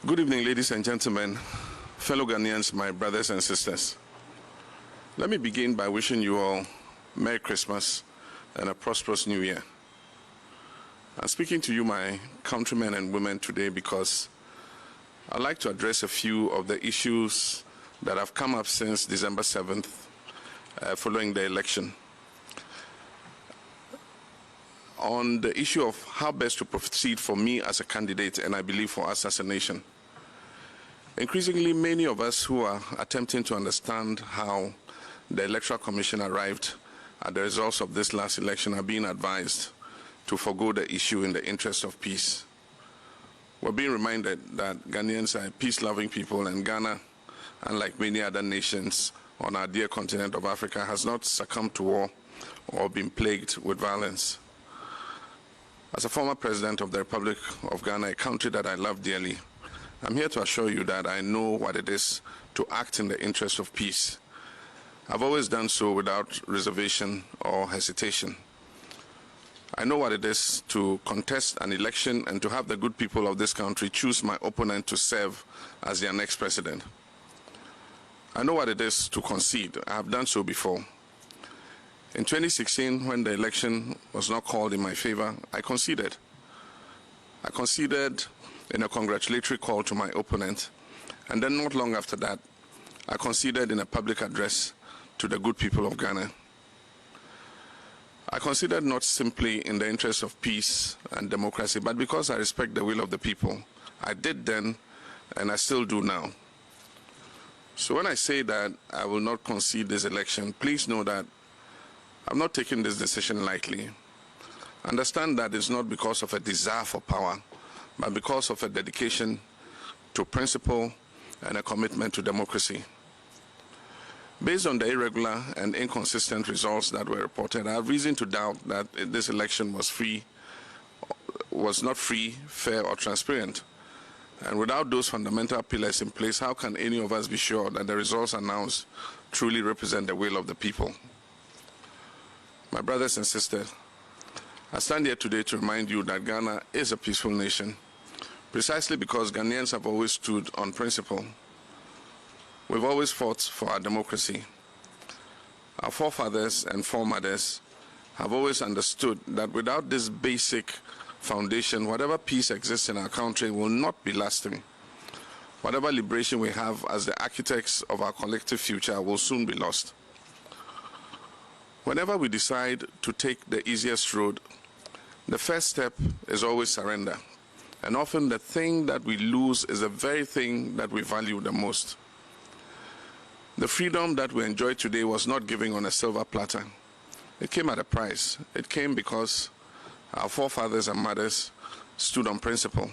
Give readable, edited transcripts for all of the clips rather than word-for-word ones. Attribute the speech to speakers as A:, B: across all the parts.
A: Good evening, ladies and gentlemen, fellow Ghanaians, my brothers and sisters. Let me begin by wishing you all Merry Christmas and a prosperous New Year. I'm speaking to you, my countrymen and women, today because I'd like to address a few of the issues that have come up since December 7th, following the election. On the issue of how best to proceed for me as a candidate, and I believe for us as a nation. Increasingly, many of us who are attempting to understand how the Electoral Commission arrived at the results of this last election are being advised to forgo the issue in the interest of peace. We're being reminded that Ghanaians are a peace-loving people, and Ghana, unlike many other nations on our dear continent of Africa, has not succumbed to war or been plagued with violence. As a former president of the Republic of Ghana, a country that I love dearly, I'm here to assure you that I know what it is to act in the interest of peace. I've always done so without reservation or hesitation. I know what it is to contest an election and to have the good people of this country choose my opponent to serve as their next president. I know what it is to concede. I have done so before. In 2016, when the election was not called in my favor, I conceded. I conceded in a congratulatory call to my opponent, and then not long after that, I conceded in a public address to the good people of Ghana. I conceded not simply in the interest of peace and democracy, but because I respect the will of the people. I did then, and I still do now. So when I say that I will not concede this election, please know that I'm not taking this decision lightly. Understand that it's not because of a desire for power, but because of a dedication to principle and a commitment to democracy. Based on the irregular and inconsistent results that were reported, I have reason to doubt that this election was not free, fair, or transparent. And without those fundamental pillars in place, how can any of us be sure that the results announced truly represent the will of the people? My brothers and sisters, I stand here today to remind you that Ghana is a peaceful nation, precisely because Ghanaians have always stood on principle. We've always fought for our democracy. Our forefathers and foremothers have always understood that without this basic foundation, whatever peace exists in our country will not be lasting. Whatever liberation we have as the architects of our collective future will soon be lost. Whenever we decide to take the easiest road, the first step is always surrender. And often the thing that we lose is the very thing that we value the most. The freedom that we enjoy today was not given on a silver platter. It came at a price. It came because our forefathers and mothers stood on principle.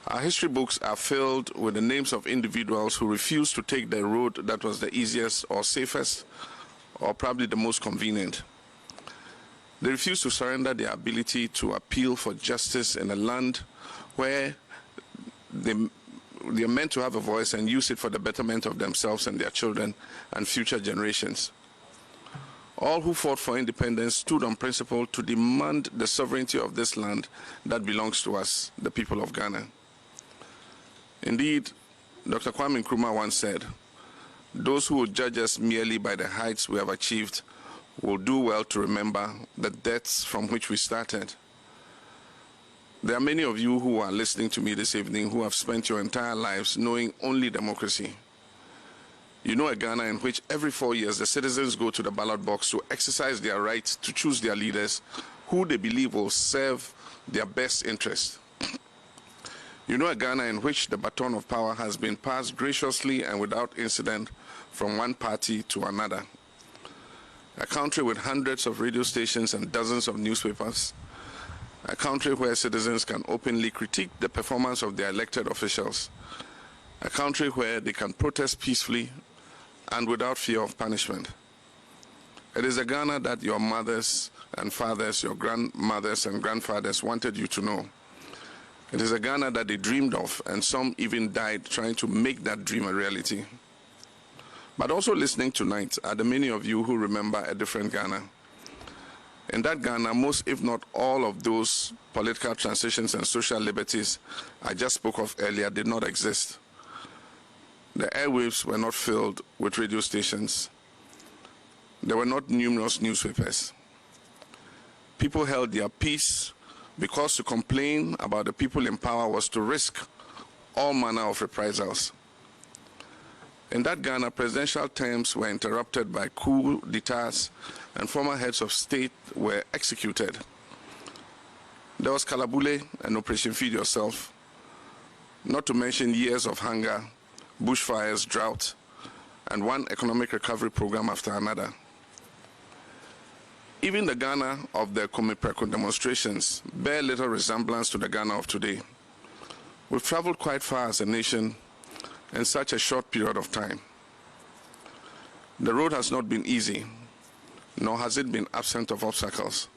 A: Our history books are filled with the names of individuals who refused to take the road that was the easiest or safest or probably the most convenient. They refused to surrender their ability to appeal for justice in a land where they are meant to have a voice and use it for the betterment of themselves and their children and future generations. All who fought for independence stood on principle to demand the sovereignty of this land that belongs to us, the people of Ghana. Indeed, Dr. Kwame Nkrumah once said, "Those who would judge us merely by the heights we have achieved will do well to remember the depths from which we started." There are many of you who are listening to me this evening who have spent your entire lives knowing only democracy. You know a Ghana in which every 4 years the citizens go to the ballot box to exercise their right to choose their leaders who they believe will serve their best interest. You know a Ghana in which the baton of power has been passed graciously and without incident from one party to another. A country with hundreds of radio stations and dozens of newspapers. A country where citizens can openly critique the performance of their elected officials. A country where they can protest peacefully and without fear of punishment. It is a Ghana that your mothers and fathers, your grandmothers and grandfathers wanted you to know. It is a Ghana that they dreamed of, and some even died trying to make that dream a reality. But also listening tonight are the many of you who remember a different Ghana. In that Ghana, most, if not all, of those political transitions and social liberties I just spoke of earlier did not exist. The airwaves were not filled with radio stations. There were not numerous newspapers. People held their peace because to complain about the people in power was to risk all manner of reprisals. In that Ghana, presidential terms were interrupted by coup d'etats and former heads of state were executed. There was Kalabule and Operation Feed Yourself, not to mention years of hunger, bushfires, drought, and one economic recovery program after another. Even the Ghana of the Komipreko demonstrations bear little resemblance to the Ghana of today. We've traveled quite far as a nation in such a short period of time. The road has not been easy, nor has it been absent of obstacles.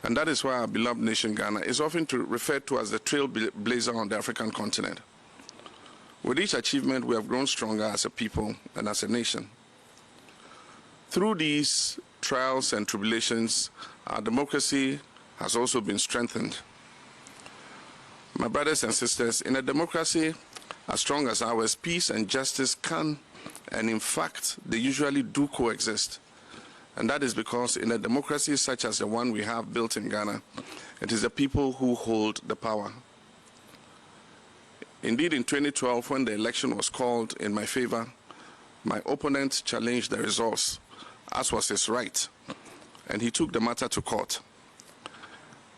A: And that is why our beloved nation Ghana is often referred to as the trailblazer on the African continent. With each achievement, we have grown stronger as a people and as a nation. Through these trials and tribulations, our democracy has also been strengthened. My brothers and sisters, in a democracy as strong as ours, peace and justice can, and in fact, they usually do coexist. And that is because in a democracy such as the one we have built in Ghana, it is the people who hold the power. Indeed, in 2012, when the election was called in my favor, my opponent challenged the results, as was his right, and he took the matter to court.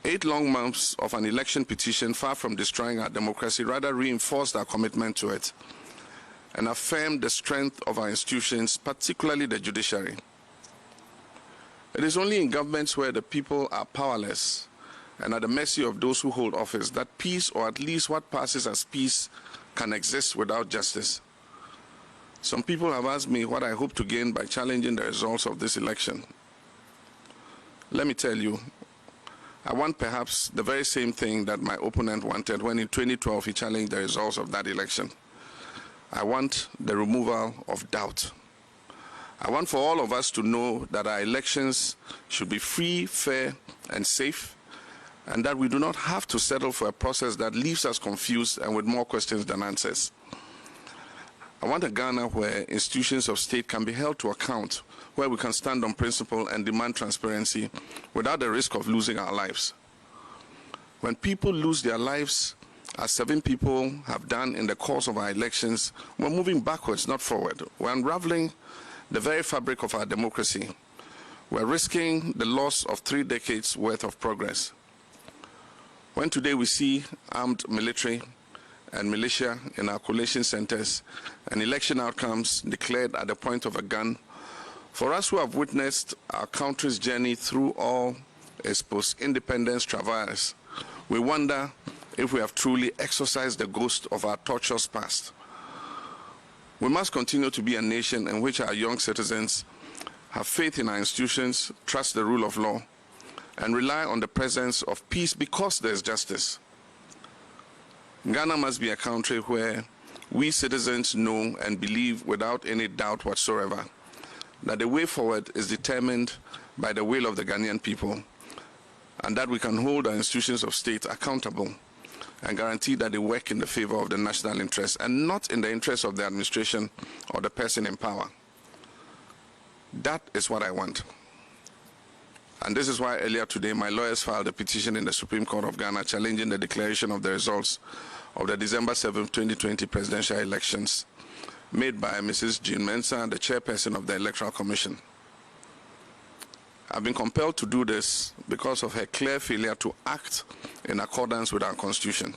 A: 8 long months of an election petition, far from destroying our democracy, rather reinforced our commitment to it and affirmed the strength of our institutions, particularly the judiciary. It is only in governments where the people are powerless and at the mercy of those who hold office that peace, or at least what passes as peace, can exist without justice. Some people have asked me what I hope to gain by challenging the results of this election. Let me tell you, I want perhaps the very same thing that my opponent wanted when in 2012 he challenged the results of that election. I want the removal of doubt. I want for all of us to know that our elections should be free, fair, and safe, and that we do not have to settle for a process that leaves us confused and with more questions than answers. I want a Ghana where institutions of state can be held to account, where we can stand on principle and demand transparency without the risk of losing our lives. When people lose their lives, as 7 people have done in the course of our elections, we're moving backwards, not forward. We're unraveling the very fabric of our democracy. We're risking the loss of 3 decades worth of progress. When today we see armed military and militia in our collation centers and election outcomes declared at the point of a gun, for us who have witnessed our country's journey through all its post-independence travails, we wonder if we have truly exorcised the ghost of our torturous past. We must continue to be a nation in which our young citizens have faith in our institutions, trust the rule of law, and rely on the presence of peace because there is justice. Ghana must be a country where we citizens know and believe without any doubt whatsoever that the way forward is determined by the will of the Ghanaian people, and that we can hold our institutions of state accountable and guarantee that they work in the favor of the national interest and not in the interest of the administration or the person in power. That is what I want. And this is why earlier today my lawyers filed a petition in the Supreme Court of Ghana challenging the declaration of the results of the December 7, 2020 presidential elections made by Mrs. Jean Mensah, the chairperson of the Electoral Commission. I've been compelled to do this because of her clear failure to act in accordance with our Constitution.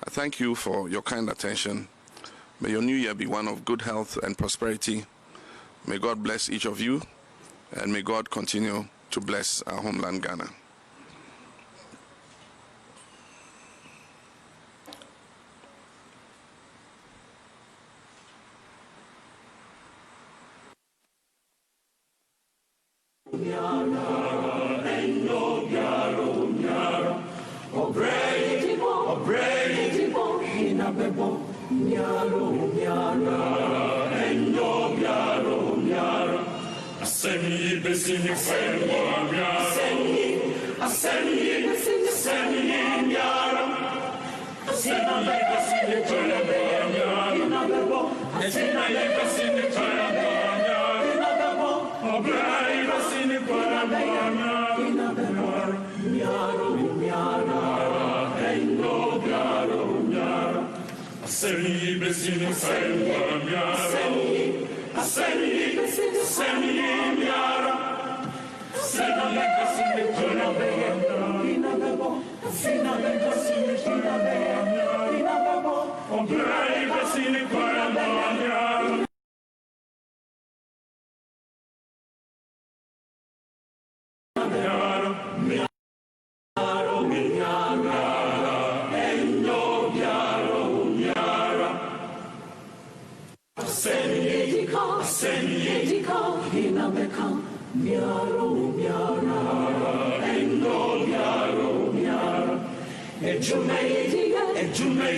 A: I thank you for your kind attention. May your new year be one of good health and prosperity. May God bless each of you, and may God continue to bless our homeland, Ghana.
B: Asemi besini fermo miara. Asemi miara. Asemi besini fermo miara. Asemi besini fermo miara. Obrai besini fermo miara. Asemi besini fermo miara. Asemi miara. Asemi besini fermo miara. Obrai besini fermo miara. E giù me,